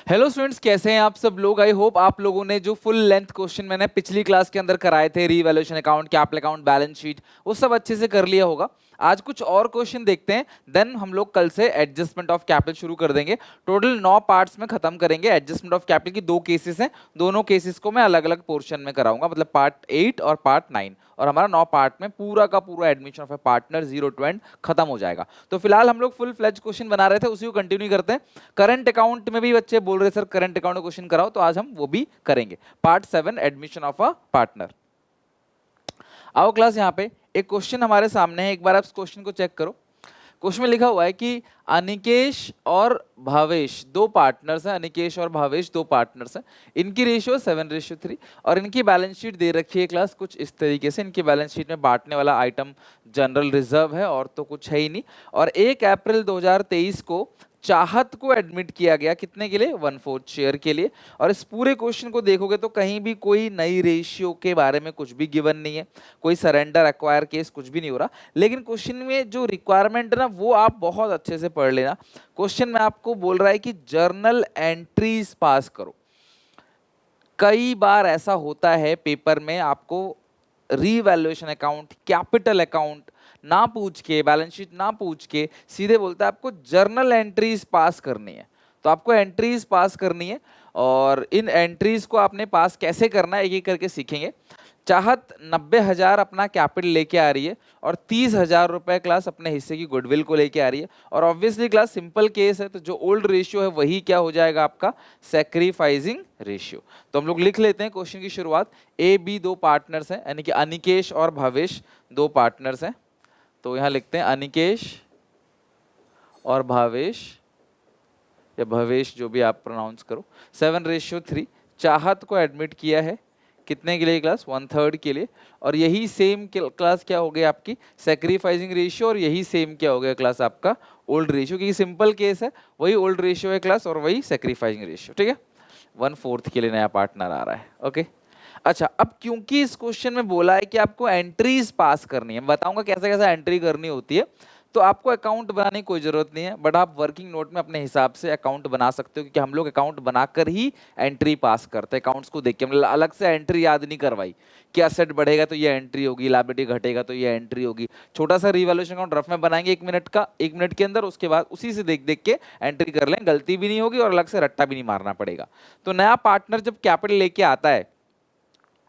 Hello students, कैसे हैं आप सब लोग। आई होप आप लोगों ने जो फुल लेंथ क्वेश्चन मैंने पिछली क्लास के अंदर कराए थे, revaluation account, capital account, balance sheet, वो सब अच्छे से कर लिया होगा। आज कुछ और क्वेश्चन देखते हैं, देन हम लोग कल से एडजस्टमेंट ऑफ कैपिटल शुरू कर देंगे। टोटल 9 पार्ट्स में खत्म करेंगे। एडजस्टमेंट ऑफ कैपिटल की 2 केसेस हैं, दोनों केसेस को मैं अलग अलग पोर्शन में कराऊंगा, मतलब पार्ट 8 और पार्ट 9, और हमारा 9 पार्ट में पूरा का पूरा admission of A partner 0 to end खत्म हो जाएगा। तो फिलहाल हम लोग फुल फ्लेज क्वेश्चन बना रहे थे, उसी को कंटिन्यू करते हैं। करंट अकाउंट में भी बच्चे बोल रहे सर करंट अकाउंट में क्वेश्चन कराओ, तो आज हम वो भी करेंगे। Part 7 admission of a partner. आओ क्लास, यहाँ पे एक क्वेश्चन हमारे सामने है, एक बार आप इस क्वेश्चन को चेक करो। क्वेश्चन में लिखा हुआ है कि अनिकेश और भावेश 2 पार्टनर्स हैं। अनिकेश और भावेश 2 पार्टनर्स हैं। इनकी रेशियो 7:3 और इनकी बैलेंस शीट दे रखी है क्लास कुछ इस तरीके से। इनकी बैलेंस शीट में बांटने वाला आइटम जनरल रिजर्व है और तो कुछ है ही नहीं। और 1 अप्रैल 2023 को चाहत को एडमिट किया गया, कितने के लिए? 1/4 शेयर के लिए। और इस पूरे क्वेश्चन को देखोगे तो कहीं भी कोई नई रेशियो के बारे में कुछ भी गिवन नहीं है, कोई सरेंडर एक्वायर केस कुछ भी नहीं हो रहा। लेकिन क्वेश्चन में जो रिक्वायरमेंट है ना, वो आप बहुत अच्छे से पढ़ लेना। क्वेश्चन में आपको बोल रहा है कि जर्नल एंट्रीज पास करो। कई बार ऐसा होता है पेपर में, आपको रीवैल्यूएशन अकाउंट, कैपिटल अकाउंट ना पूछ के, बैलेंस शीट ना पूछ के सीधे बोलता है आपको जर्नल एंट्रीज पास करनी है। तो आपको एंट्रीज पास करनी है, और इन एंट्रीज को आपने पास कैसे करना है एक एक करके सीखेंगे। चाहत 90,000 अपना कैपिटल लेके आ रही है और 30,000 रुपए क्लास अपने हिस्से की गुडविल को लेके आ रही है। और ऑब्वियसली क्लास सिंपल केस है, तो जो ओल्ड रेशियो है वही क्या हो जाएगा आपका? Sacrificing ratio. तो हम लोग लिख लेते हैं क्वेश्चन की शुरुआत। ए बी 2 पार्टनर्स हैं, यानी कि अनिकेश और भावेश 2 पार्टनर्स हैं। तो यहां लिखते हैं अनिकेश और भावेश, या भवेश, जो भी आप प्रोनाउंस करो। 7:3 चाहत को एडमिट किया है, कितने के लिए क्लास? 1/3 के लिए। और यही सेम क्लास क्या हो गया आपकी? Sacrificing ratio. और यही सेम क्या हो गया क्लास आपका? ओल्ड रेशियो, क्योंकि सिंपल केस है, वही ओल्ड रेशियो है क्लास और वही सैक्रिफाइसिंग रेशियो। ठीक है, 1/4 के लिए नया पार्टनर आ रहा है। ओके, अच्छा, अब क्योंकि इस क्वेश्चन में बोला है कि आपको एंट्रीज पास करनी है, मैं बताऊंगा कैसे कैसे एंट्री करनी होती है। तो आपको अकाउंट बनाने की कोई जरूरत नहीं है, बट आप वर्किंग नोट में अपने हिसाब से अकाउंट बना सकते हो, क्योंकि हम लोग अकाउंट बनाकर ही एंट्री पास करते हैं। अकाउंट्स को देख के मतलब अलग से एंट्री याद नहीं करवाई कि असेट बढ़ेगा तो ये एंट्री होगी, लायबिलिटी घटेगा तो ये एंट्री होगी। छोटा सा रिवैल्यूएशन अकाउंट रफ में बनाएंगे 1 मिनट का, 1 मिनट के अंदर, उसके बाद उसी से देख देख के एंट्री कर लें, गलती भी नहीं होगी और अलग से रट्टा भी नहीं मारना पड़ेगा। तो नया पार्टनर जब कैपिटल लेके आता है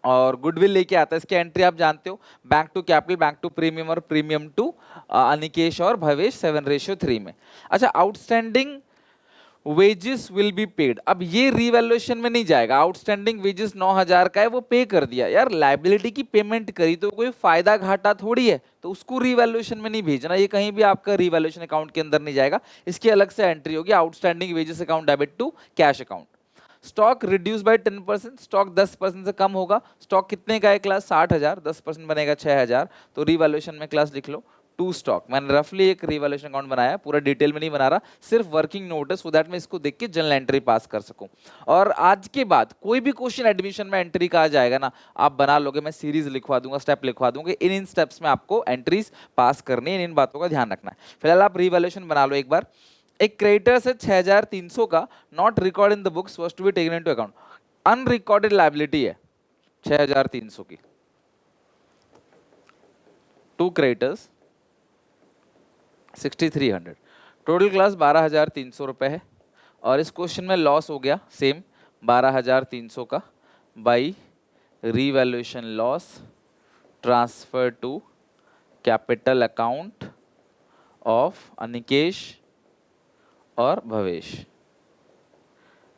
और गुडविल लेके आता है, इसकी एंट्री आप जानते हो, bank to capital, bank to premium और प्रीमियम टू अनिकेश और भवेश 7:3 में। अच्छा, outstanding wages will be paid. अब ये रिवैल्यूएशन में नहीं जाएगा। आउटस्टैंडिंग वेजेस 9,000 का है, वो पे कर दिया। यार लायबिलिटी की पेमेंट करी तो कोई फायदा घाटा थोड़ी है, तो उसको रिवैल्यूएशन में नहीं भेजना। ये कहीं भी आपका रिवैल्यूएशन अकाउंट के अंदर नहीं जाएगा, इसकी अलग से एंट्री होगी। Outstanding wages account debit to cash account. Stock reduce by 10%, stock 10% से कम होगा। स्टॉक कितने का है क्लास? 60,000, 10% बनेगा 6,000। तो रिवैल्यूएशन में क्लास लिख लो 2 स्टॉक। मैंने रफली एक रिवैल्यूएशन अकाउंट बनाया, पूरा डिटेल में नहीं बना रहा, सिर्फ वर्किंग नोट है, सो दैट मैं इसको देख के जनरल एंट्री पास कर सकूं। और आज के बाद कोई भी क्वेश्चन एडमिशन में एंट्री का आ जाएगा ना, आप बना लोगे, मैं सीरीज लिखवा दूंगा, स्टेप लिखवा दूंगा, इन स्टेप्स में आपको एंट्रीज पास करनी है, इन बातों का ध्यान रखना है। फिलहाल आप रिवैल्यूएशन बना लो एक बार। एक क्रेडिटर्स है 6,300 का, not record in the books, was to be taken into account. Unrecorded liability है 6,300 की। 2 क्रेडिटर्स 6,300, टोटल क्लास 12,300 रुपए है। और इस क्वेश्चन में लॉस हो गया सेम 12,300 का, by revaluation loss transfer to capital account of Anikesh और भवेश।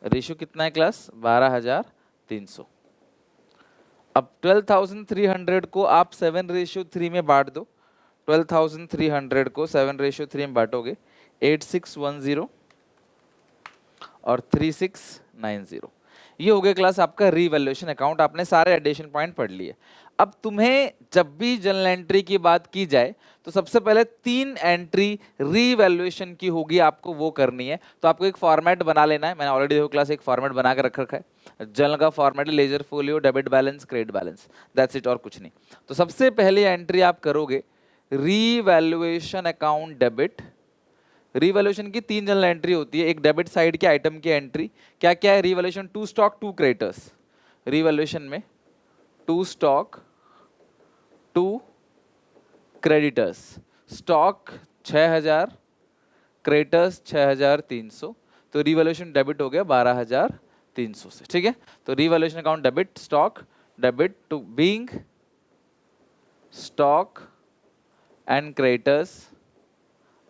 रेशियो कितना है क्लास? 12,300। अब 12,300 को आप 7:3 में बांट दो। 12,300 को 7:3 में बांटोगे, 8610 और 3690। ये हो गया क्लास आपका रीवैल्यूएशन अकाउंट। आपने सारे एडिशन पॉइंट पढ़ लिए। अब तुम्हें जब भी जनरल एंट्री की बात की जाए तो सबसे पहले 3 एंट्री रीवैल्यूएशन की होगी, आपको वो करनी है। तो आपको एक फॉर्मेट बना लेना है। मैंने ऑलरेडी देखो क्लास एक फॉर्मेट बना कर रख रखा है। जनरल का फॉर्मेट है ledger folio, debit balance, credit balance, that's it, और कुछ नहीं। तो सबसे पहले एंट्री आप करोगे रीवैल्यूएशन अकाउंट डेबिट रीवैल्यूएशन की 3 जनरल एंट्री होती है। एक डेबिट साइड के आइटम की एंट्री क्या क्या है, revaluation to stock to creditors, revaluation में to stock to creditors, stock 6000, creditors 6300, तो रीवैल्यूएशन डेबिट हो गया 12300 से, ठीक है। तो revaluation account debit, stock debit to being stock and creditors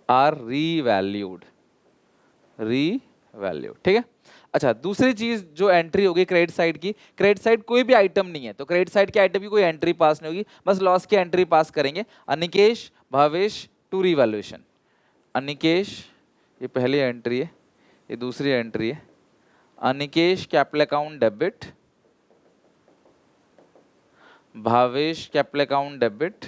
are revalued, ठीक है। अच्छा, दूसरी चीज जो एंट्री होगी क्रेडिट साइड की, क्रेडिट साइड कोई भी आइटम नहीं है तो क्रेडिट साइड के आइटम की कोई एंट्री पास नहीं होगी, बस लॉस की एंट्री पास करेंगे। अनिकेश भावेश टू रीवैल्यूएशन, अनिकेश ये पहली एंट्री है, ये दूसरी एंट्री है। Anikesh capital account debit, Bhavesh capital account debit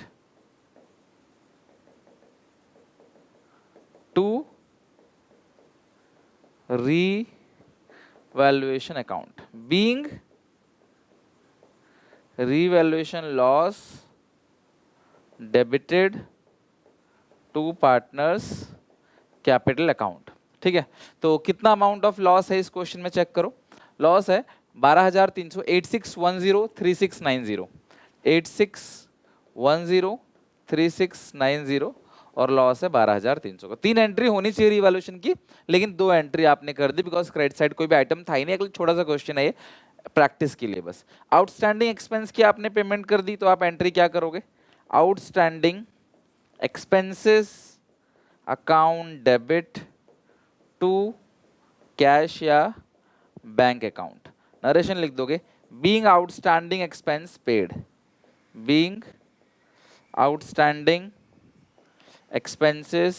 to revaluation account, being revaluation loss debited to partners capital account, ठीक है। तो कितना अमाउंट ऑफ लॉस है इस क्वेश्चन में चेक करो। लॉस है 12300, 86103690, 86103690 और लॉस है 12300 का। 3 एंट्री होनी चाहिए रिवैल्यूएशन की, लेकिन 2 एंट्री आपने कर दी बिकॉज क्रेडिट साइड कोई भी आइटम था ही नहीं। एक छोटा सा क्वेश्चन है ये, प्रैक्टिस के लिए बस। आउटस्टैंडिंग एक्सपेंस की आपने पेमेंट कर दी तो आप एंट्री क्या करोगे, outstanding expenses account debit to cash या बैंक अकाउंट, नरेशन लिख दोगे, being outstanding expense paid, being outstanding expenses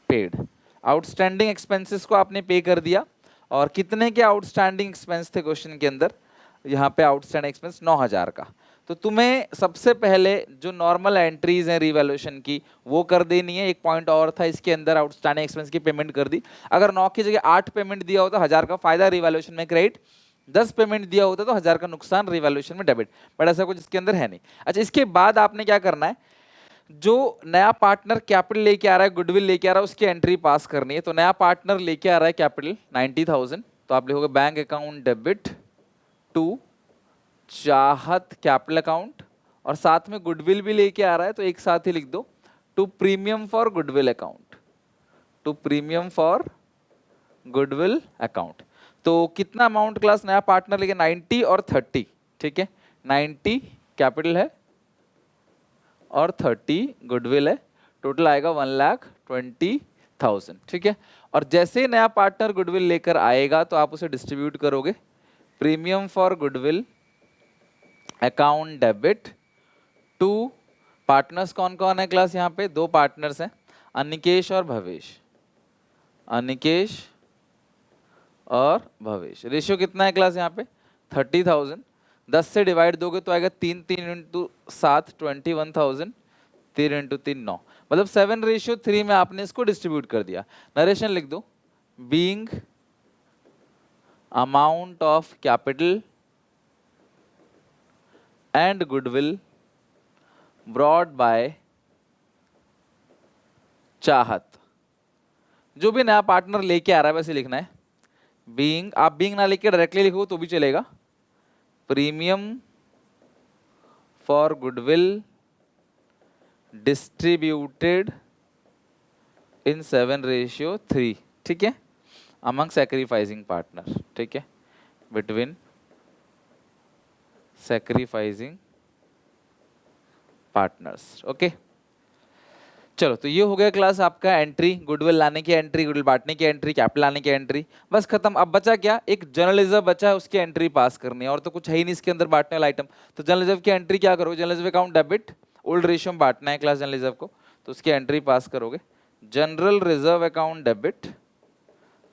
paid. Outstanding expenses को आपने पे कर दिया, और कितने के आउटस्टैंडिंग एक्सपेंस थे क्वेश्चन के अंदर, यहाँ पे आउटस्टैंडिंग एक्सपेंस 9000 का। तो तुम्हें सबसे पहले जो नॉर्मल एंट्रीज हैं रिवैल्यूएशन की वो कर देनी है। एक पॉइंट और था इसके अंदर, आउटस्टैंडिंग एक्सपेंस की पेमेंट कर दी। अगर 9 की जगह 8 पेमेंट दिया होता 1000 का फायदा रिवैल्यूएशन में क्रेडिट, 10 पेमेंट दिया होता तो 1000 का नुकसान रिवैल्यूएशन में डेबिट, बट ऐसा कुछ इसके अंदर है नहीं। अच्छा, इसके बाद आपने क्या करना है, जो नया पार्टनर कैपिटल लेके आ रहा है, गुडविल लेके आ रहा है, उसकी एंट्री पास करनी है। तो नया पार्टनर लेके आ रहा है कैपिटल 90000, तो आप लिखोगे बैंक अकाउंट डेबिट टू चाहत कैपिटल अकाउंट, और साथ में गुडविल भी लेके आ रहा है तो एक साथ ही लिख दो to premium for goodwill account, to premium for goodwill account. तो कितना अमाउंट क्लास नया पार्टनर लेके, 90 और 30, ठीक है। 90 कैपिटल है और 30 गुडविल है, टोटल आएगा 1,20,000, ठीक है। और जैसे नया पार्टनर गुडविल लेकर आएगा तो आप उसे डिस्ट्रीब्यूट करोगे, premium for goodwill account debit to partners कौन कौन है क्लास, यहाँ पे 2 पार्टनर्स हैं, अनिकेश और भवेश, अनिकेश और भवेश। रेशियो कितना है क्लास यहाँ पे 30,000, 10 से डिवाइड दोगे तो आएगा 3 3 इंटू 7 21,000, 3 इंटू 3 9, मतलब 7:3 में आपने इसको डिस्ट्रीब्यूट कर दिया। नरेशन लिख दो, being amount of capital and goodwill brought by चाहत। जो भी नया पार्टनर लेके आ रहा है वैसे लिखना है, बीइंग, आप बीइंग ना लेके डायरेक्टली लिखो तो भी चलेगा, premium for goodwill distributed in 7:3, ठीक है, अमंग सैक्रिफाइसिंग पार्टनर, ठीक है, बिटवीन सैक्रिफाइसिंग पार्टनर्स, ओके। चलो, तो ये हो गया क्लास आपका एंट्री, गुडविल लाने की एंट्री, गुडविल बांटने की एंट्री, कैपिटल लाने की एंट्री, बस खत्म। अब बचा क्या, एक जनरल रिजर्व बचा है, उसकी एंट्री पास करनी है, और तो कुछ है ही नहीं इसके अंदर बांटने वाला आइटम। तो जनरल रिजर्व की एंट्री क्या करोगे, general reserve account debit, old ratio में बांटना है क्लास जनरल रिजर्व को, तो उसकी एंट्री पास करोगे, general reserve account debit,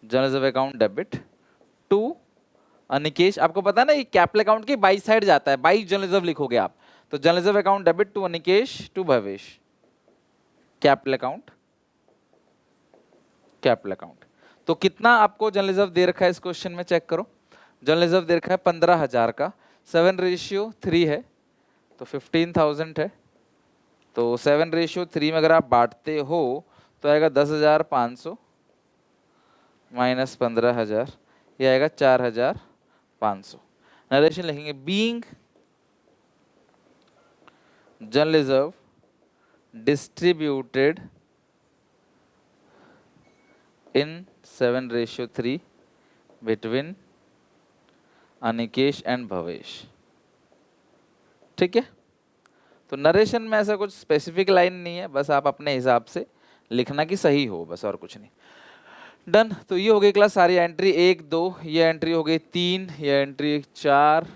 general reserve account debit to Anikesh. आपको पता है ना, ये कैपिटल अकाउंट के बाई साइड जाता है, बाई जनरल रिजर्व लिखोगे आप, तो general reserve account debit to Anikesh to Bhavesh, capital account, capital account. तो कितना आपको जनरल रिजर्व दे रखा है इस क्वेश्चन में चेक करो, जनरल रिजर्व दे रखा है 15,000 का, 7:3 है तो 15,000 है, तो 7:3 में अगर आप बांटते हो तो आएगा 10,500 माइनस 15,000, ये आएगा 4,500। नरेशन लिखेंगे being general reserve distributed in 7:3 between Anikesh and Bhavesh. ठीक है, तो नरेशन में ऐसा कुछ स्पेसिफिक लाइन नहीं है, बस आप अपने हिसाब से लिखना कि सही हो, बस और कुछ नहीं। डन। तो ये हो गई क्लास सारी एंट्री, 1 2, ये एंट्री हो गई 3, ये एंट्री 4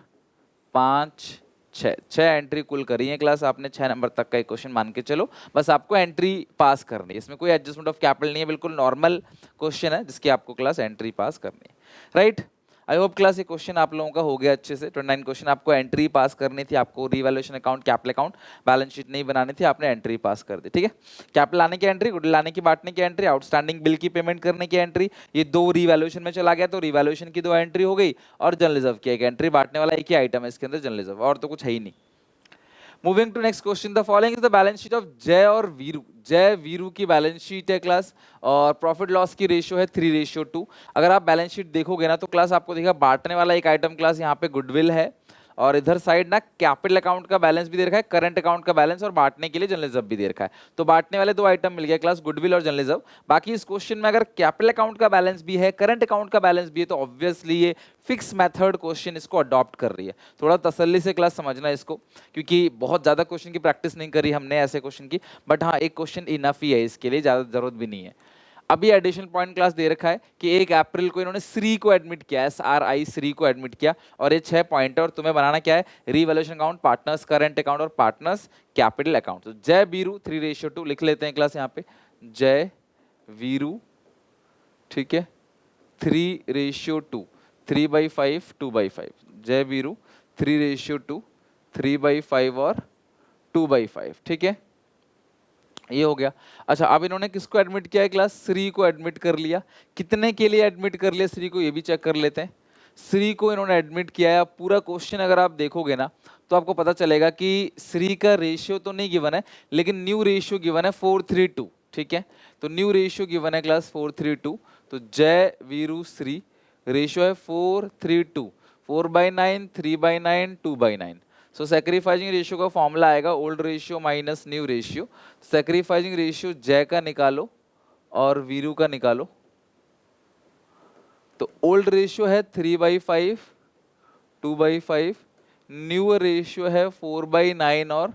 5 6 एंट्री कुल करी है क्लास आपने। 6 नंबर तक का एक क्वेश्चन मान के चलो, बस आपको एंट्री पास करनी है, इसमें कोई एडजस्टमेंट ऑफ कैपिटल नहीं है, बिल्कुल नॉर्मल क्वेश्चन है जिसकी आपको क्लास एंट्री पास करनी है। राइट, आई होप क्लास ये क्वेश्चन आप लोगों का हो गया अच्छे से। 29 क्वेश्चन आपको एंट्री पास करनी थी, आपको revaluation account, capital account, balance sheet नहीं बनानी थी, आपने एंट्री पास कर दी। ठीक है, कैपिटल लाने की एंट्री, गुड लाने की, बांटने की एंट्री, आउटस्टैंडिंग बिल की पेमेंट करने की एंट्री, ये 2 रिवैल्यूएशन में चला गया तो रिवैल्यूएशन की 2 एंट्री हो गई, और जनरल रिजर्व की एक एंट्री, बांटने वाला एक ही आइटम है इसके अंदर जनरल रिजर्व, और तो कुछ है ही नहीं। Moving to next question, the following is the balance sheet of Jai और वीरू। जय वीरू की बैलेंस शीट है क्लास, और प्रॉफिट लॉस की रेशियो है 3:2। अगर आप बैलेंस शीट देखोगे ना तो क्लास आपको देखा बांटने वाला एक आइटम क्लास यहाँ पे गुडविल है, और इधर साइड ना कैपिटल अकाउंट का बैलेंस भी दे रखा है, करंट अकाउंट का बैलेंस, और बांटने के लिए जनरल रिजर्व भी दे रखा है। तो बांटने वाले 2 आइटम मिल गया क्लास, गुडविल और जनरल रिजर्व। बाकी इस क्वेश्चन में अगर कैपिटल अकाउंट का बैलेंस भी है, करंट अकाउंट का बैलेंस भी है, तो ऑब्वियसली ये फिक्स मेथड क्वेश्चन इसको अडॉप्ट कर रही है। थोड़ा तसल्ली से क्लास समझना इसको, क्योंकि बहुत ज्यादा क्वेश्चन की प्रैक्टिस नहीं करी हमने ऐसे क्वेश्चन की, बट हाँ एक क्वेश्चन इनफ ही है, इसके लिए ज्यादा जरूरत भी नहीं है। अभी एडिशनल पॉइंट क्लास दे रखा है कि 1 अप्रैल को इन्होंने श्री को एडमिट किया, SRI श्री को एडमिट किया, और ये 6 पॉइंट है, और तुम्हें बनाना क्या है, revaluation account, partners current account, और पार्टनर्स कैपिटल अकाउंट। तो जय वीरू 3:2 लिख लेते हैं क्लास यहाँ पे, जय वीरू, ठीक है, 3:2, 3/5 2/5, जय वीरू 3:2, 3/5 और 2/5। ठीक है, ये हो गया। अच्छा, अब इन्होंने किसको एडमिट किया है क्लास, श्री को एडमिट कर लिया। कितने के लिए एडमिट कर लिया श्री को, ये भी चेक कर लेते हैं। श्री को इन्होंने एडमिट किया है। पूरा क्वेश्चन अगर आप देखोगे ना तो आपको पता चलेगा कि श्री का रेशियो तो नहीं गिवन है, लेकिन न्यू रेशियो गिवन है 4:3:2। ठीक है, तो न्यू रेशियो गिवन है क्लास 4:3:2। तो जय वीरू श्री रेशियो है 4:3:2, 4/9, 3/9, 2/9। सो सैक्रिफाइसिंग रेशियो का फॉर्मूला आएगा old ratio minus new ratio. Sacrificing ratio जय का निकालो और वीरू का निकालो। तो ओल्ड रेशियो है 3/5, 2/5, न्यू रेशियो है 4/9 और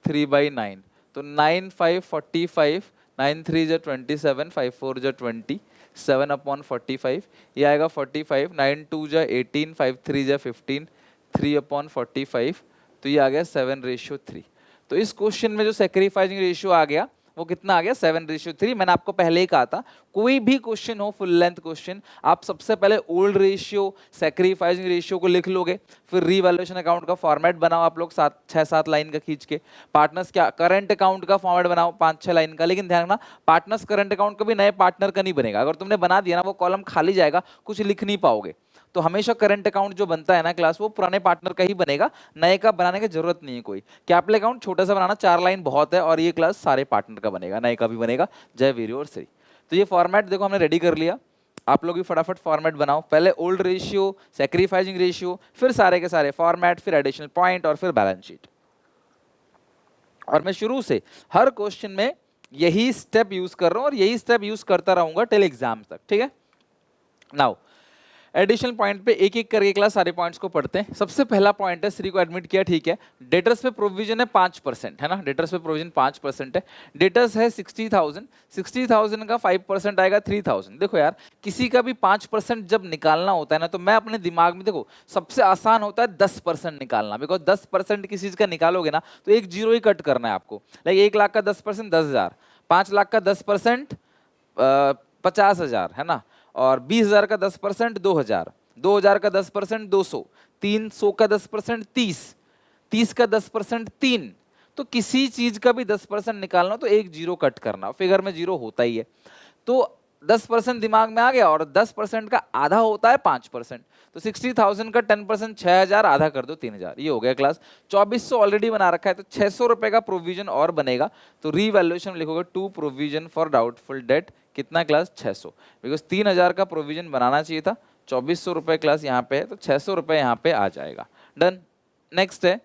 3/9। तो 9 5 45, 9 3 जा 27, 5 4 जा 20, 7/45, ये आएगा 45, 9 2 जा 18, 5 3 जा 15, 3/45, तो ये आ गया 7:3। तो इस क्वेश्चन में जो सैक्रिफाइसिंग रेशियो आ गया वो कितना आ गया, 7:3। मैंने आपको पहले ही कहा था कोई भी क्वेश्चन हो फुल लेंथ क्वेश्चन, आप सबसे पहले ओल्ड रेशियो सैक्रिफाइसिंग रेशियो को लिख लोगे, फिर रीवैल्यूएशन अकाउंट का फॉर्मेट बनाओ आप लोग 6-7 लाइन का खींच के, पार्टनर्स क्या करंट अकाउंट का फॉर्मेट बनाओ 5-6 लाइन का। लेकिन ध्यान रखना पार्टनर्स करंट अकाउंट का भी नए पार्टनर का नहीं बनेगा, अगर तुमने बना दिया ना वो कॉलम खाली जाएगा, कुछ लिख नहीं पाओगे। तो हमेशा करंट अकाउंट जो बनता है ना क्लास, वो पुराने पार्टनर का ही बनेगा, नए का बनाने की जरूरत नहीं है कोई। कैपिटल अकाउंट छोटा सा बनाना, 4 लाइन बहुत है, और ये क्लास सारे पार्टनर का बनेगा, नए का भी बनेगा, जय वीरू और श्री। तो ये फॉर्मेट देखो हमने रेडी कर लिया, आप लोग भी फटाफट फॉर्मेट बनाओ। पहले ओल्ड रेशियो, सैक्रिफाइसिंग रेशियो, फिर सारे के सारे फॉर्मेट, फिर एडिशनल पॉइंट, और फिर बैलेंस शीट। और मैं शुरू से हर क्वेश्चन में यही स्टेप यूज कर रहा हूं और यही स्टेप यूज करता रहूंगा टिल एग्जाम तक। ठीक है, नाउ एडिशनल पॉइंट पे एक एक करके क्लास सारे पॉइंट्स को पढ़ते हैं। सबसे पहला पॉइंट है श्री को एडमिट किया, ठीक है। डेटर्स पे प्रोविजन है 5%, है ना, डेटर्स पे प्रोविजन 5% है। डेटर्स है 60,000, 60,000 का 5% आएगा 3,000। देखो यार, किसी का भी 5% जब निकालना होता है ना, तो मैं अपने दिमाग में देखो सबसे आसान होता है 10% निकालना, बिकॉज 10% किसी चीज का निकालोगे ना तो एक जीरो ही कट करना है आपको। लाइक 1 लाख का 10% 10,000, 5 लाख का 10% 50,000, है ना, और 20,000 का 10% 2,000, 2,000 का 10% 200, 300 का 10% 30, 30 का 10% 3। तो किसी चीज का भी 10% निकालना तो एक जीरो कट करना, फिगर में जीरो होता ही है। तो 10% दिमाग में आ गया, और 10% का आधा होता है 5%। तो 60,000 का 10% 6,000, आधा कर दो 3,000, ये हो गया क्लास। 2400 ऑलरेडी बना रखा है, तो 600 रुपए का प्रोविजन और बनेगा। तो रीवैल्यूएशन लिखोगे to provision for doubtful debt, कितना क्लास 600, बिकॉज 3,000 का प्रोविजन बनाना चाहिए था। 2400 रुपए क्लास यहाँ पे है, तो 600 रुपए यहाँ पे आ जाएगा। डन। नेक्स्ट है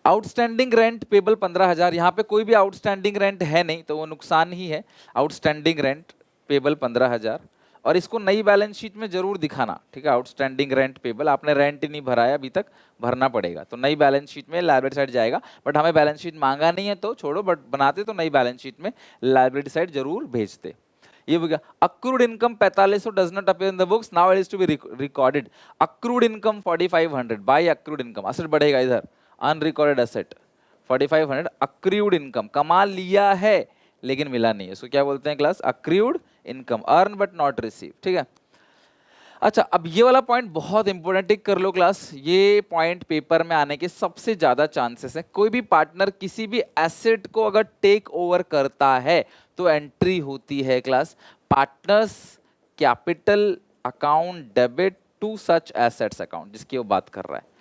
आउटस्टैंडिंग रेंट पेबल 15,000। यहाँ पे कोई भी आउटस्टैंडिंग रेंट है नहीं, तो वो नुकसान ही है। आउटस्टैंडिंग रेंट पेबल 15,000, और इसको नई बैलेंस शीट में जरूर दिखाना, ठीक है। आउटस्टैंडिंग रेंट पेबल, आपने रेंट ही नहीं भरा है अभी तक, भरना पड़ेगा, तो नई बैलेंस शीट में लायबिलिटी साइड जाएगा। बट हमें बैलेंस शीट मांगा नहीं है तो छोड़ो, बट बनाते तो नई बैलेंस शीट में लायबिलिटी साइड जरूर भेजते। ये हो गया। Accrued income 4500 does not appear in the books, now it is to be recorded. Accrued income 4500 by accrued income, asset बढ़ेगा इधर, अनरिकॉर्डेड एसेट 4500, अक्रूड इनकम, कमा लिया है लेकिन मिला नहीं है, सो क्या बोलते हैं class, accrued income, earn but not receive, ठीक है। अच्छा, अब ये वाला पॉइंट बहुत इंपॉर्टेंट, टिक कर लो क्लास, ये पॉइंट पेपर में आने के सबसे ज्यादा चांसेस है। कोई भी पार्टनर किसी भी एसेट को अगर टेक ओवर करता है तो एंट्री होती है class partners capital account debit to such assets account, जिसकी वो बात कर रहा है।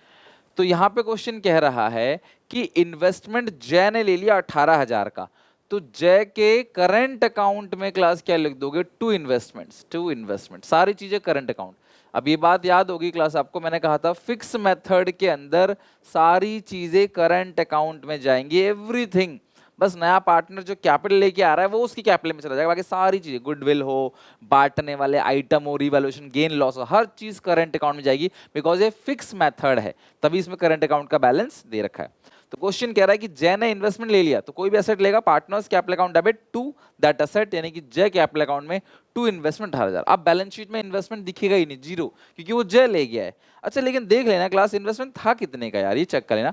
तो यहां पे क्वेश्चन कह रहा है कि इन्वेस्टमेंट जय ने ले लिया 18,000 का, तो जय के करंट अकाउंट में क्लास क्या लिख दोगे, टू इन्वेस्टमेंट, सारी चीजें करंट अकाउंट। अब ये बात याद होगी क्लास आपको, मैंने कहा था फिक्स मेथड के अंदर सारी चीजें करंट अकाउंट में जाएंगी, एवरीथिंग। बस नया पार्टनर जो कैपिटल लेके आ रहा है वो उसकी कैपिटल में चला जाएगा, बाकी सारी चीजें, गुडविल हो, बांटने वाले आइटम हो, रिवैल्यूएशन गेन लॉस हो, हर चीज करंट अकाउंट में जाएगी, बिकॉज ये फिक्स मेथड है, तभी इसमें करंट अकाउंट का बैलेंस दे रखा है। तो क्वेश्चन कह रहा है कि जय ने इन्वेस्टमेंट ले लिया, तो कोई भी एसेट लेगा, partners capital account debit to that asset, यानी कि जय कैपिटल अकाउंट में टू इन्वेस्टमेंट 18,000। अब बैलेंस शीट में इन्वेस्टमेंट दिखेगा ही नहीं, जीरो, क्योंकि वो जय ले गया है। अच्छा, लेकिन देख लेना क्लास इन्वेस्टमेंट था कितने का यार, ये चेक कर लेना।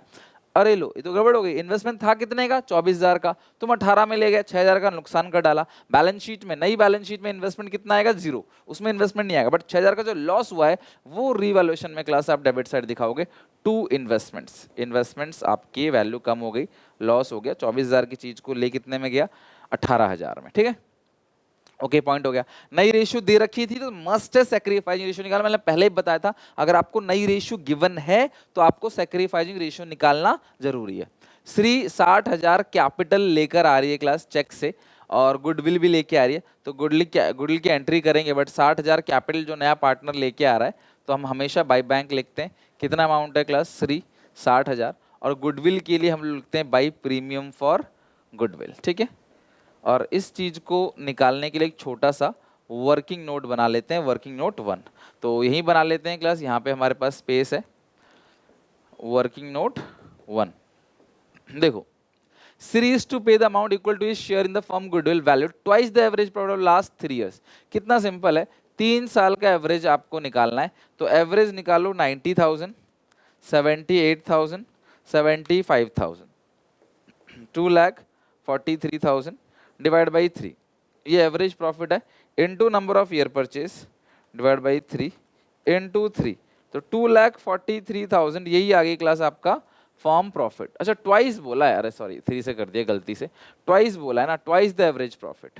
अरे लो, ये तो गड़बड़ हो गई, इन्वेस्टमेंट था कितने का, 24,000 का, तुम 18 में ले गए, 6,000 का नुकसान कर डाला। बैलेंस शीट में, नई बैलेंस शीट में इन्वेस्टमेंट कितना आएगा, जीरो, उसमें इन्वेस्टमेंट नहीं आएगा, बट 6,000 का जो लॉस हुआ है वो रीवैल्यूएशन में क्लास आप डेबिट साइड दिखाओगे टू इन्वेस्टमेंट्स आपकी वैल्यू कम हो गई, लॉस हो गया, 24,000 की चीज को ले कितने में गया, 18,000 में, ठीक है। ओके, पॉइंट हो गया। नई रेशियो दे रखी थी तो मस्ट है सैक्रिफाइसिंग रेशियो निकालना, मैंने पहले ही बताया था, अगर आपको नई रेशियो गिवन है तो आपको सैक्रिफाइसिंग रेशियो निकालना जरूरी है। श्री 60,000 कैपिटल लेकर आ रही है क्लास चेक से, और गुडविल भी लेके आ रही है, तो गुडविल की एंट्री करेंगे, बट 60,000 कैपिटल जो नया पार्टनर लेके आ रहा है, तो हम हमेशा बाई बैंक लिखते हैं। कितना अमाउंट है क्लास, श्री 60,000, और गुडविल के लिए हम लिखते हैं बाई प्रीमियम फॉर गुडविल, ठीक है। और इस चीज को निकालने के लिए एक छोटा सा वर्किंग नोट बना लेते हैं, वर्किंग नोट 1, तो यही बना लेते हैं क्लास, यहाँ पे हमारे पास स्पेस है, वर्किंग नोट 1। देखो, Sri is to pay the amount equal to his share in the firm goodwill valued twice the average profit of last 3 years। कितना सिंपल है, 3 साल का एवरेज आपको निकालना है, तो एवरेज निकालो 90,000, 78,000, 75,000, 2,43,000 डिवाइड बाई 3, ये एवरेज प्रॉफिट है, into number of year purchase divide by 3 into 3, तो 2,43,000, यही आ गई क्लास आपका फॉर्म प्रॉफिट। अच्छा, ट्वाइस बोला है, अरे सॉरी 3 से कर दिया गलती से, ट्वाइस बोला है ना, ट्वाइस द एवरेज प्रॉफिट।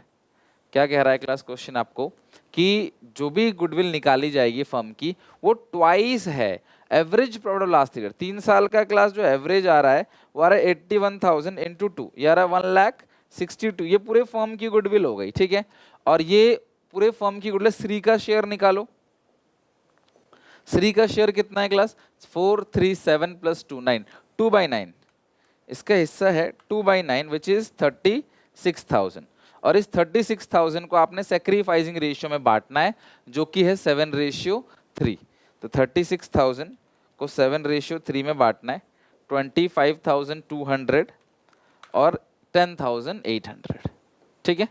क्या कह रहा है क्लास क्वेश्चन आपको, कि जो भी गुडविल निकाली जाएगी फर्म की वो ट्वाइस है average profit of last year. 3 साल का क्लास जो एवरेज आ रहा है वो आ रहा है 81,000 इंटू 2, ये आ रहा है 1,62,000, ये पूरे फर्म की गुडविल हो गई, ठीक है। और ये पूरे फर्म की गुडविल, श्री का शेयर निकालो, श्री का शेयर कितना है क्लास, 437 प्लस 2 9, 2/9, इसका हिस्सा है 2/9 विच इज 36,000, और इस 36,000 को आपने सैक्रिफाइसिंग रेशियो में बांटना है, जो कि है 7:3। तो 36,000 को 7:3 में बांटना है, 25,200 और 10,800, ठीक है।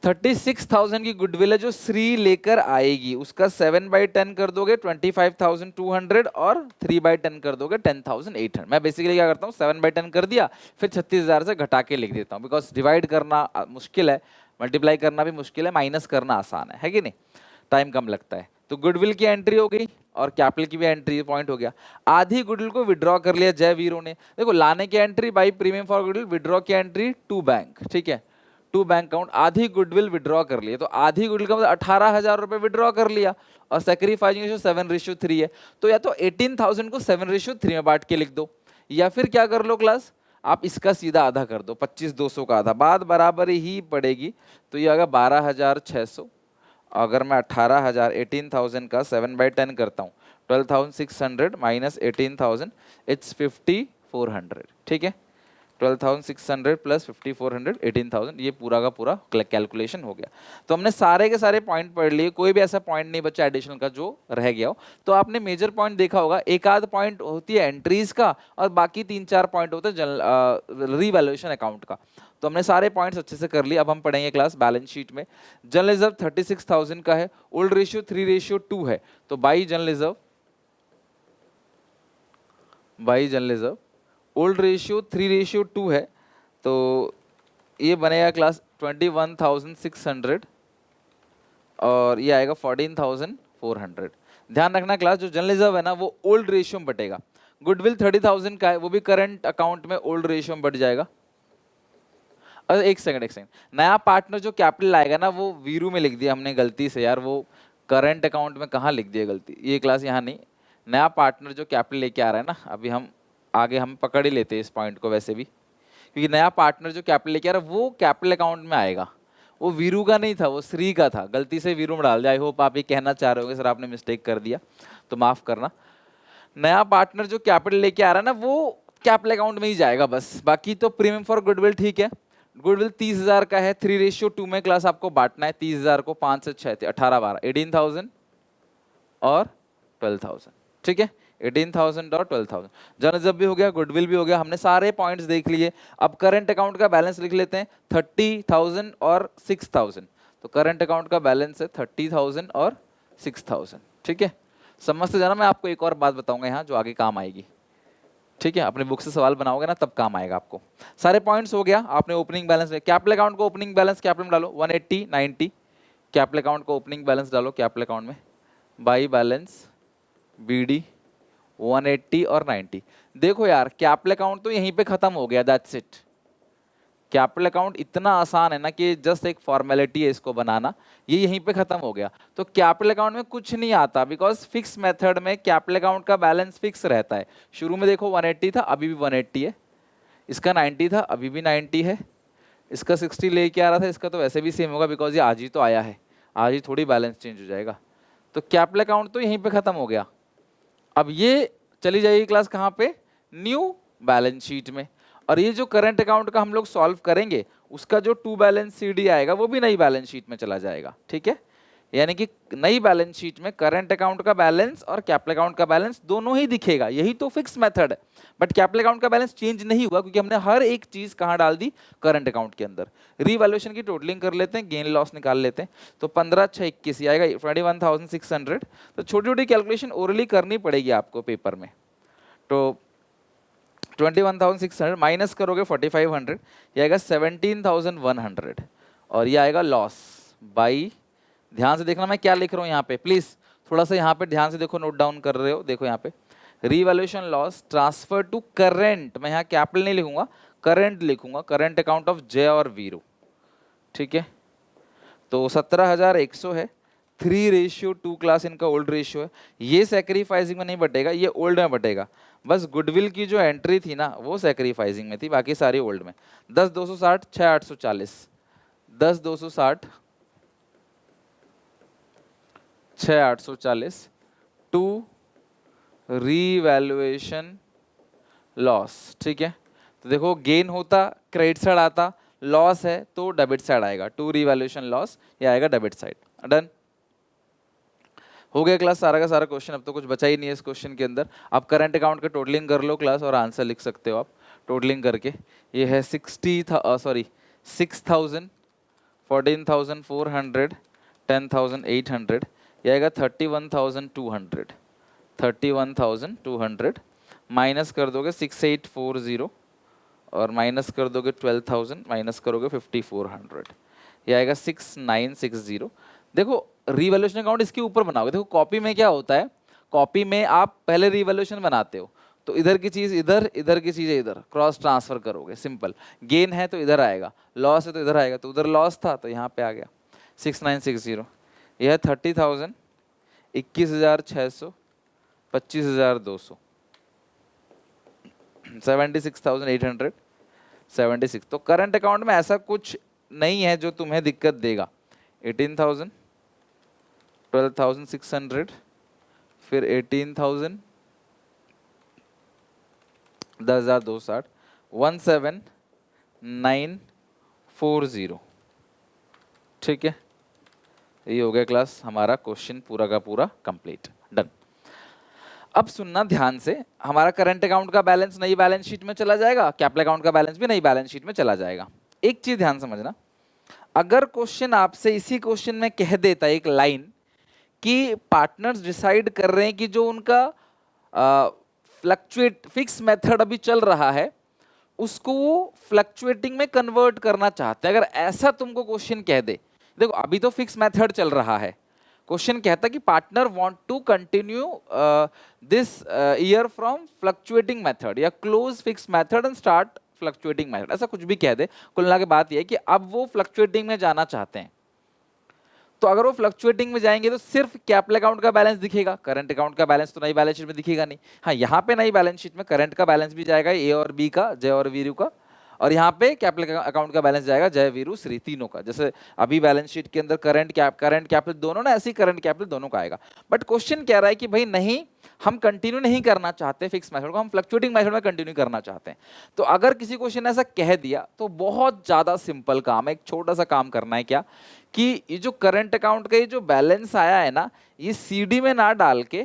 36,000 की गुडविल है जो श्री लेकर आएगी, उसका 7/10 कर दोगे 25,200, और 3/10 कर दोगे 10,800। मैं बेसिकली क्या करता हूँ, 7/10 कर दिया, फिर 36,000 से घटा के लिख देता हूँ, बिकॉज डिवाइड करना मुश्किल है, मल्टीप्लाई करना भी मुश्किल है, माइनस करना आसान है कि नहीं, टाइम कम लगता है। तो गुडविल की एंट्री हो गई और कैपिटल की भी एंट्री, पॉइंट हो गया। आधी गुडविल को विड्रॉ कर लिया जय वीरों ने, देखो लाने की entry by premium for goodwill, withdraw की एंट्री टू बैंक, ठीक है, टू बैंक अकाउंट, आधी गुडविल विड्रॉ कर लिए, तो आधी गुडविल का मतलब 18,000 रुपए विड्रॉ कर लिया, और सेक्रीफाइसिंग रेशियो 7:3 है, तो या तो 18,000 को 7:3 में बांट के लिख दो, या फिर क्या कर लो क्लास, आप इसका सीधा आधा कर दो, 25,200 का आधा, बात बराबर ही पड़ेगी। तो ये आएगा 12,600। अगर मैं 18,000 18,000 का 7/10 करता हूँ, 12,600 माइनस 18,000, इट्स 5,400। ठीक है, 12,600 प्लस 5,400, 18,000, ये पूरा का पूरा कैलकुलेशन हो गया। तो हमने सारे के सारे पॉइंट पढ़ लिए, कोई भी ऐसा पॉइंट नहीं बचा एडिशनल का जो रह गया हो। तो आपने मेजर पॉइंट देखा होगा, एक आध पॉइंट होती है एंट्रीज का, और बाकी 3-4 पॉइंट होते हैं रीवैल्यूएशन अकाउंट का। तो हमने सारे पॉइंट्स अच्छे से कर लिए। अब हम पढ़ेंगे क्लास बैलेंस शीट में। जनरल रिजर्व 36,000 का है, ओल्ड रेशियो 3:2 है, तो by general reserve old ratio 3:2 है, तो ये बनेगा क्लास 21,600, और ये आएगा 14,400। ध्यान रखना क्लास, जो जनरल रिजर्व है ना वो ओल्ड रेशियो में बटेगा। गुडविल 30,000 का है, वो भी करंट अकाउंट में ओल्ड रेशियो में बट जाएगा। अरे एक सेकंड, नया पार्टनर जो कैपिटल आएगा ना, वो वीरू में लिख दिया हमने गलती से यार, वो करंट अकाउंट में कहाँ लिख दिया गलती, ये क्लास यहाँ नहीं। नया पार्टनर जो कैपिटल लेके आ रहा है ना, अभी हम आगे हम पकड़ ही लेते हैं इस पॉइंट को वैसे भी, क्योंकि नया पार्टनर जो कैपिटल लेके आ रहा है वो कैपिटल अकाउंट में आएगा। वो वीरू का नहीं था, वो श्री का था, गलती से वीरू में डाल दिया। आई होप आप ये कहना चाह रहे होगे सर आपने मिस्टेक कर दिया, तो माफ करना। नया पार्टनर जो कैपिटल लेके आ रहा है ना, वो कैपिटल अकाउंट में ही जाएगा बस। बाकी तो प्रीमियम फॉर गुडविल ठीक है। गुडविल 30,000 का है, 3:2 में क्लास आपको बांटना है। 30,000 को 5 से 6 थे, 18 12, 18,000 और 12,000। ठीक है, 18,000 और 12,000। जनरल रिजर्व भी हो गया, गुडविल भी हो गया, हमने सारे पॉइंट्स देख लिए। अब करंट अकाउंट का बैलेंस लिख लेते हैं, 30,000 और 6,000। तो करंट अकाउंट का बैलेंस है 30,000 और 6,000। ठीक है, समझते जाना। मैं आपको एक और बात बताऊंगा यहाँ जो आगे काम आएगी। ठीक है, अपने बुक से सवाल बनाओगे ना तब काम आएगा आपको। सारे पॉइंट्स हो गया। आपने ओपनिंग बैलेंस में कैपिटल अकाउंट को ओपनिंग बैलेंस कैपिटल में डालो, 180 90। कैपिटल अकाउंट को ओपनिंग बैलेंस डालो कैपिटल अकाउंट में, बाई बैलेंस बीडी 180 और 90। देखो यार, कैपिटल अकाउंट तो यहीं पे खत्म हो गया, दैट्स इट। कैपिटल अकाउंट इतना आसान है ना कि जस्ट एक फॉर्मेलिटी है इसको बनाना, ये यहीं पे खत्म हो गया। तो कैपिटल अकाउंट में कुछ नहीं आता, बिकॉज फिक्स मेथड में कैपिटल अकाउंट का बैलेंस फिक्स रहता है। शुरू में देखो 180 था, अभी भी 180 है। इसका 90 था, अभी भी 90 है। इसका 60 लेके आ रहा था, इसका तो वैसे भी सेम होगा, बिकॉज ये आज ही तो आया है, आज ही थोड़ी बैलेंस चेंज हो जाएगा। तो कैपिटल अकाउंट तो यहीं पर खत्म हो गया। अब ये चली जाएगी क्लास कहाँ पे, न्यू बैलेंस शीट में। और ये जो करंट अकाउंट का हम लोग सॉल्व करेंगे, उसका जो टू बैलेंस सीडी आएगा वो भी नई बैलेंस शीट में चला जाएगा। ठीक है, यानी कि नई बैलेंस शीट में करंट अकाउंट का बैलेंस और कैपिटल अकाउंट का बैलेंस दोनों ही दिखेगा। यही तो फिक्स मेथड है। बट कैपिटल अकाउंट का बैलेंस चेंज नहीं हुआ, क्योंकि हमने हर एक चीज कहाँ डाल दी, करंट अकाउंट के अंदर। रीवैल्यूएशन की टोटलिंग कर लेते हैं, गेन लॉस निकाल लेते हैं। तो 15/6 आएगा 21,600। तो छोटी छोटी कैलकुलेशन ओरली करनी पड़ेगी आपको पेपर में। तो 21,600 माइनस करोगे 4,500, ये आएगा 17,100, और ये आएगा लॉस बाई, ध्यान से देखना मैं क्या लिख रहा हूँ यहाँ पे, प्लीज थोड़ा सा यहाँ पे ध्यान से देखो, नोट डाउन कर रहे हो, देखो यहाँ पे revaluation loss transfer to current, मैं यहाँ कैपिटल नहीं लिखूंगा, करंट लिखूंगा, करंट अकाउंट ऑफ जय और वीरू। ठीक है, तो 17,100 है, 3:2 क्लास इनका ओल्ड रेशियो है। ये सैक्रिफाइसिंग में नहीं बटेगा, ये ओल्ड में बटेगा। बस गुडविल की जो एंट्री थी ना वो सैक्रिफाइसिंग में थी, बाकी सारी ओल्ड में। 10,260 6,840, 10,260 6,840 टू रीवैल्यूएशन लॉस। ठीक है, तो देखो गेन होता क्रेडिट साइड आता, लॉस है तो डेबिट साइड आएगा, टू रीवैल्यूएशन लॉस, ये आएगा डेबिट साइड। डन हो गया क्लास, सारा का सारा क्वेश्चन। अब तो कुछ बचा ही नहीं है इस क्वेश्चन के अंदर। आप करंट अकाउंट का टोटलिंग कर लो क्लास और आंसर लिख सकते हो आप टोटलिंग करके। ये है 6,000, 14,400, 10,800, ये आएगा 31,200, 31,200 माइनस कर दोगे 6,840 और माइनस कर दोगे 12,000, माइनस करोगे 5,400, ये आएगा 6,960। देखो रीवैल्यूएशन अकाउंट इसके ऊपर बनाओगे। देखो कॉपी में क्या होता है, कॉपी में आप पहले रीवैल्यूएशन बनाते हो, तो इधर की चीज इधर, इधर की चीज इधर, क्रॉस ट्रांसफर करोगे, सिंपल। गेन है तो इधर आएगा, लॉस है तो इधर आएगा, तो उधर लॉस था तो यहाँ पे आ गया 6960। यह 30,000, 21,600, 25,200, 76,876। तो करंट अकाउंट में ऐसा कुछ नहीं है जो तुम्हें दिक्कत देगा। 18,000, 12,600, फिर 18,000, 10,260, 17,940। ठीक है, ये हो गया क्लास हमारा क्वेश्चन पूरा का पूरा कंप्लीट, डन। अब सुनना ध्यान से, हमारा करंट अकाउंट का बैलेंस नई बैलेंस शीट में चला जाएगा, कैपिटल अकाउंट का बैलेंस भी नई बैलेंस शीट में चला जाएगा। एक चीज ध्यान समझना, अगर क्वेश्चन आपसे इसी क्वेश्चन में कह देता एक लाइन कि पार्टनर्स डिसाइड कर रहे हैं कि जो उनका फ्लक्चुएट फिक्स मेथड अभी चल रहा है उसको वो फ्लक्चुएटिंग में कन्वर्ट करना चाहते हैं, अगर ऐसा तुमको क्वेश्चन कह दे, देखो अभी तो फिक्स मेथड चल रहा है, क्वेश्चन कहता कि partner want to continue this year from fluctuating method या close fix method and start fluctuating method, ऐसा कुछ भी कह दे, कुल मिला के बात यह है कि अब वो फ्लक्चुएटिंग में जाना चाहते हैं। तो अगर वो फ्लक्चुएटिंग में जाएंगे तो सिर्फ कैपिटल अकाउंट का बैलेंस दिखेगा, करंट अकाउंट का बैलेंस तो नई बैलेंस शीट में दिखेगा नहीं। हाँ, यहाँ पे नई बैलेंस शीट में करंट का बैलेंस भी जाएगा, ए और बी का, जय और वीरू का, और यहाँ पे कैपिटल अकाउंट का बैलेंस जाएगा जय वीरू श्री तीनों का। जैसे अभी बैलेंस शीट के अंदर करंट कैपिटल दोनों ना, ऐसे ही करंट कैपिटल दोनों का आएगा। बट क्वेश्चन कह रहा है कि भाई नहीं, हम कंटिन्यू नहीं करना चाहते फिक्स मेथड को, हम फ्लक्चुएटिंग मेथड में कंटिन्यू करना चाहते हैं। तो अगर किसी क्वेश्चन ने ऐसा कह दिया तो बहुत ज्यादा सिंपल काम है, एक छोटा सा काम करना है, क्या कि ये जो करंट अकाउंट का ये जो बैलेंस आया है ना, ये सीडी में ना डाल के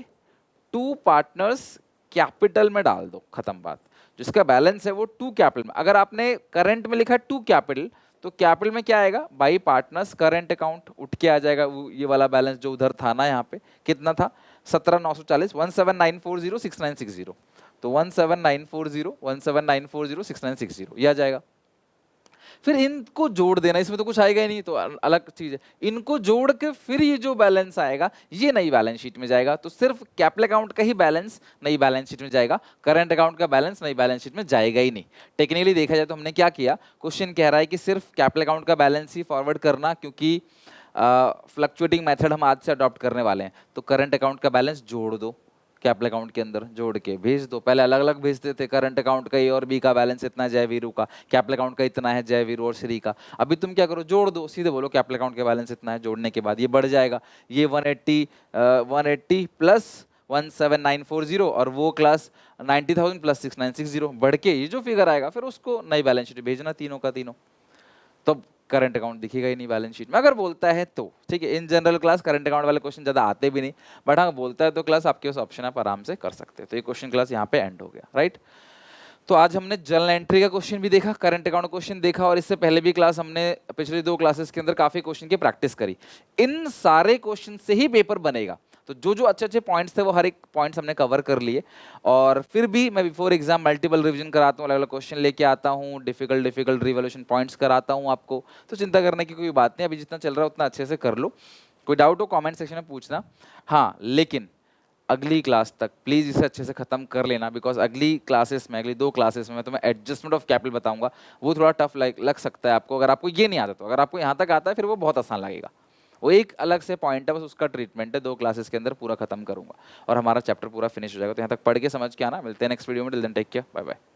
टू पार्टनर्स कैपिटल में डाल दो, खत्म बात। जिसका बैलेंस है वो टू कैपिटल में, अगर आपने करंट में लिखा है टू कैपिटल तो कैपिटल में क्या आएगा, बाई पार्टनर्स करंट अकाउंट उठ के आ जाएगा, वो ये वाला बैलेंस जो उधर था ना, यहाँ पे कितना था 17,940, 17,940,6960, तो 17,940,6960 ये आ जाएगा। फिर इनको जोड़ देना, इसमें तो कुछ आएगा ही नहीं, तो अलग चीज है। इनको जोड़ के फिर ये जो बैलेंस आएगा ये नई बैलेंस शीट में जाएगा। तो सिर्फ कैपिटल अकाउंट का ही बैलेंस नई बैलेंस शीट में जाएगा, करंट अकाउंट का बैलेंस नई बैलेंस शीट में जाएगा ही नहीं। टेक्निकली देखा जाए तो हमने क्या किया, क्वेश्चन कह रहा है कि सिर्फ कैपिटल अकाउंट का बैलेंस ही फॉरवर्ड करना, क्योंकि फ्लक्चुएटिंग मेथड हम आज से अडॉप्ट करने वाले हैं। तो करंट अकाउंट का बैलेंस जोड़ दो कैपिटल अकाउंट के अंदर, जोड़ के भेज दो। पहले अलग अलग भेजते थे, करंट अकाउंट का ए और बी का बैलेंस इतना है जय वीरू का, कैपिटल अकाउंट का इतना है जय वीरू और श्री का। अभी तुम क्या करो, जोड़ दो, सीधे बोलो कैपिटल अकाउंट का बैलेंस इतना है, जोड़ने के बाद ये बढ़ जाएगा, ये 180 प्लस 17,940 और वो क्लास 90,000 प्लस 6960 बढ़ के ये जो फिगर आएगा फिर उसको नई बैलेंस शीट भेजना तीनों का तीनों। तो करंट अकाउंट दिखेगा ही नहीं बैलेंस शीट में, अगर बोलता है तो ठीक है। In general class current account वाले क्वेश्चन ज्यादा आते भी नहीं, बट हाँ बोलता है तो क्लास आपके उस ऑप्शन आप आराम से कर सकते हो। तो ये क्वेश्चन क्लास यहाँ पे एंड हो गया, राइट। तो आज हमने जर्नल एंट्री का क्वेश्चन भी देखा, करंट अकाउंट क्वेश्चन देखा, और इससे पहले भी क्लास हमने पिछले 2 क्लासेस के अंदर काफी क्वेश्चन की प्रैक्टिस करी। इन सारे क्वेश्चन से ही पेपर बनेगा, तो जो जो अच्छे अच्छे पॉइंट्स थे वो हर एक पॉइंट्स हमने कवर कर लिए। और फिर भी मैं बिफोर एग्जाम मल्टीपल रिवीजन कराता हूँ, अलग अलग क्वेश्चन लेके आता हूँ, डिफिकल्ट रिवोल्यूशन पॉइंट्स कराता हूँ आपको। तो चिंता करने की कोई बात नहीं, अभी जितना चल रहा है उतना अच्छे से कर लो। कोई डाउट हो कमेंट सेक्शन में पूछना। हाँ, लेकिन अगली क्लास तक प्लीज इसे अच्छे से खत्म कर लेना, बिकॉज अगली 2 क्लासेस में मैं तुम्हें एडजस्टमेंट ऑफ कैपिटल बताऊंगा, वो थोड़ा टफ लग सकता है आपको। अगर आपको ये नहीं आता, तो अगर आपको यहाँ तक आता है फिर वो बहुत आसान लगेगा। वो एक अलग से पॉइंट है, बस उसका ट्रीटमेंट है, 2 क्लासेस के अंदर पूरा खत्म करूंगा और हमारा चैप्टर पूरा फिनिश हो जाएगा। तो यहाँ तक पढ़ के समझ के आना। मिलते हैं नेक्स्ट वीडियो में, till then take care, bye bye.